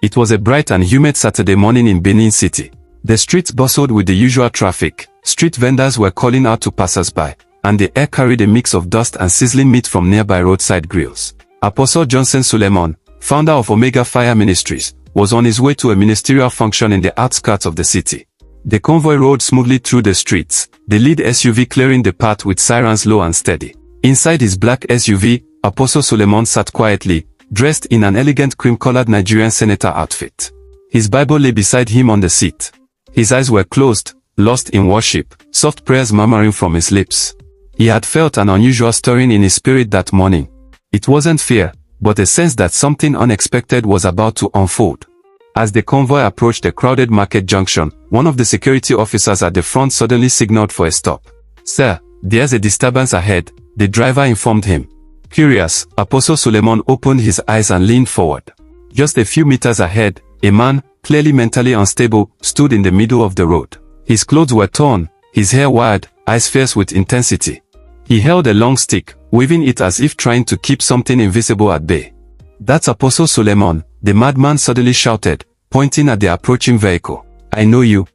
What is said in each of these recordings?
It was a bright and humid Saturday morning in Benin City. The streets bustled with the usual traffic, street vendors were calling out to passers-by, and the air carried a mix of dust and sizzling meat from nearby roadside grills. Apostle Johnson Suleman, founder of Omega Fire Ministries, was on his way to a ministerial function in the outskirts of the city. The convoy rode smoothly through the streets, the lead SUV clearing the path with sirens low and steady. Inside his black SUV, Apostle Suleman sat quietly, dressed in an elegant cream-colored Nigerian senator outfit. His Bible lay beside him on the seat. His eyes were closed, lost in worship, soft prayers murmuring from his lips. He had felt an unusual stirring in his spirit that morning. It wasn't fear, but a sense that something unexpected was about to unfold. As the convoy approached a crowded market junction, one of the security officers at the front suddenly signaled for a stop. "Sir, there's a disturbance ahead," the driver informed him. Curious, Apostle Suleman opened his eyes and leaned forward. Just a few meters ahead, a man, clearly mentally unstable, stood in the middle of the road. His clothes were torn, his hair wired, eyes fierce with intensity. He held a long stick, waving it as if trying to keep something invisible at bay. "That's Apostle Suleman," the madman suddenly shouted, pointing at the approaching vehicle. "I know you.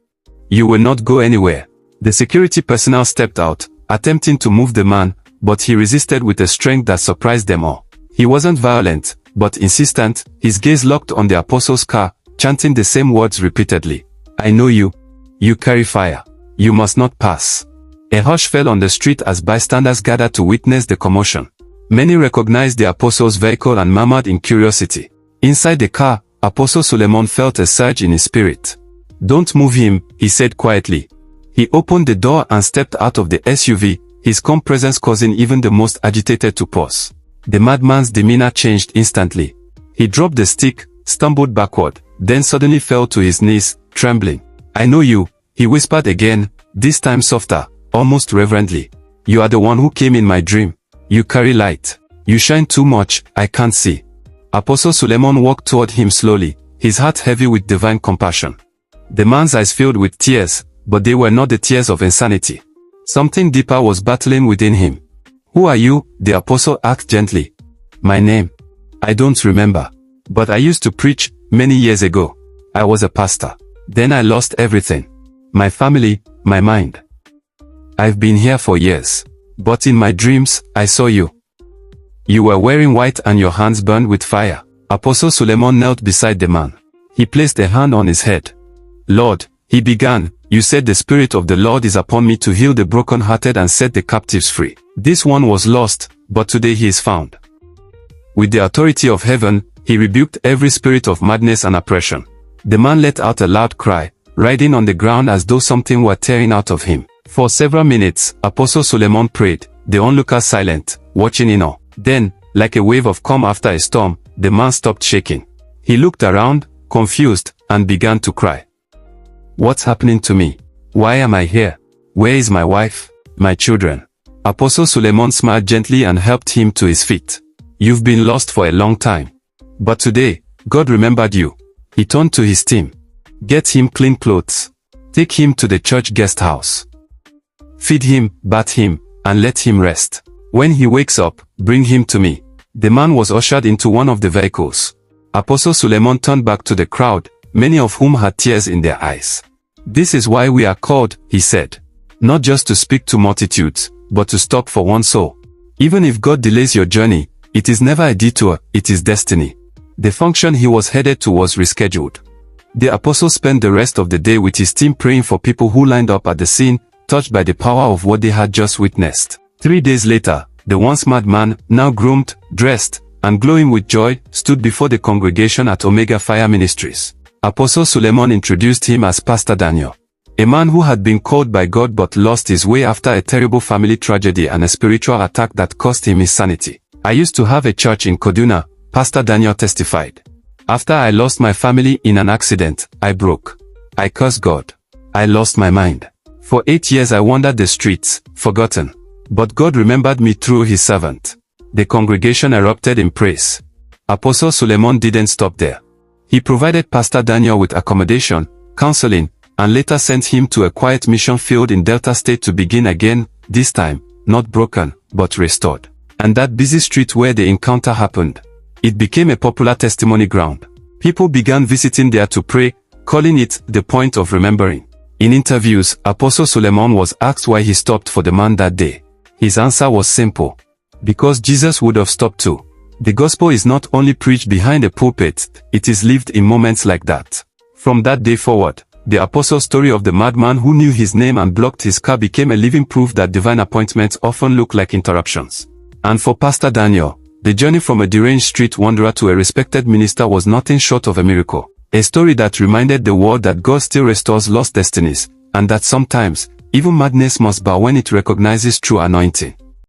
You will not go anywhere." The security personnel stepped out, attempting to move the man, but he resisted with a strength that surprised them all. He wasn't violent, but insistent, his gaze locked on the apostle's car, chanting the same words repeatedly. "I know you. You carry fire. You must not pass." A hush fell on the street as bystanders gathered to witness the commotion. Many recognized the apostle's vehicle and murmured in curiosity. Inside the car, Apostle Suleman felt a surge in his spirit. "Don't move him," he said quietly. He opened the door and stepped out of the SUV, his calm presence causing even the most agitated to pause. The madman's demeanor changed instantly. He dropped the stick, stumbled backward, then suddenly fell to his knees, trembling. "I know you," he whispered again, this time softer, almost reverently. "You are the one who came in my dream. You carry light. You shine too much, I can't see." Apostle Suleman walked toward him slowly, his heart heavy with divine compassion. The man's eyes filled with tears, but they were not the tears of insanity. Something deeper was battling within him. "Who are you?" the apostle asked gently. "My name? I don't remember. But I used to preach, many years ago. I was a pastor. Then I lost everything. My family, my mind. I've been here for years. But in my dreams, I saw you. You were wearing white and your hands burned with fire." Apostle Suleman knelt beside the man. He placed a hand on his head. "Lord," he began, "you said the Spirit of the Lord is upon me to heal the brokenhearted and set the captives free. This one was lost, but today he is found." With the authority of heaven, he rebuked every spirit of madness and oppression. The man let out a loud cry, writhing on the ground as though something were tearing out of him. For several minutes, Apostle Suleman prayed, the onlookers silent, watching in awe. Then, like a wave of calm after a storm, the man stopped shaking. He looked around, confused, and began to cry. "What's happening to me? Why am I here? Where is my wife? My children?" Apostle Suleman smiled gently and helped him to his feet. "You've been lost for a long time. But today, God remembered you." He turned to his team. "Get him clean clothes. Take him to the church guest house. Feed him, bath him, and let him rest. When he wakes up, bring him to me." The man was ushered into one of the vehicles. Apostle Suleman turned back to the crowd, many of whom had tears in their eyes. "This is why we are called," he said. "Not just to speak to multitudes, but to stop for one soul. Even if God delays your journey, it is never a detour, it is destiny." The function he was headed to was rescheduled. The apostle spent the rest of the day with his team praying for people who lined up at the scene, touched by the power of what they had just witnessed. 3 days later, the once mad man, now groomed, dressed, and glowing with joy, stood before the congregation at Omega Fire Ministries. Apostle Suleman introduced him as Pastor Daniel, a man who had been called by God but lost his way after a terrible family tragedy and a spiritual attack that cost him his sanity. "I used to have a church in Kaduna," Pastor Daniel testified. "After I lost my family in an accident, I broke. I cursed God. I lost my mind. For 8 years I wandered the streets, forgotten. But God remembered me through his servant." The congregation erupted in praise. Apostle Suleman didn't stop there. He provided Pastor Daniel with accommodation, counseling, and later sent him to a quiet mission field in Delta State to begin again, this time, not broken, but restored. And that busy street where the encounter happened, it became a popular testimony ground. People began visiting there to pray, calling it the point of remembering. In interviews, Apostle Suleman was asked why he stopped for the man that day. His answer was simple. Because Jesus would have stopped too. The gospel is not only preached behind a pulpit, it is lived in moments like that. From that day forward, the apostle's story of the madman who knew his name and blocked his car became a living proof that divine appointments often look like interruptions. And for Pastor Daniel, the journey from a deranged street wanderer to a respected minister was nothing short of a miracle. A story that reminded the world that God still restores lost destinies, and that sometimes, even madness must bow when it recognizes true anointing.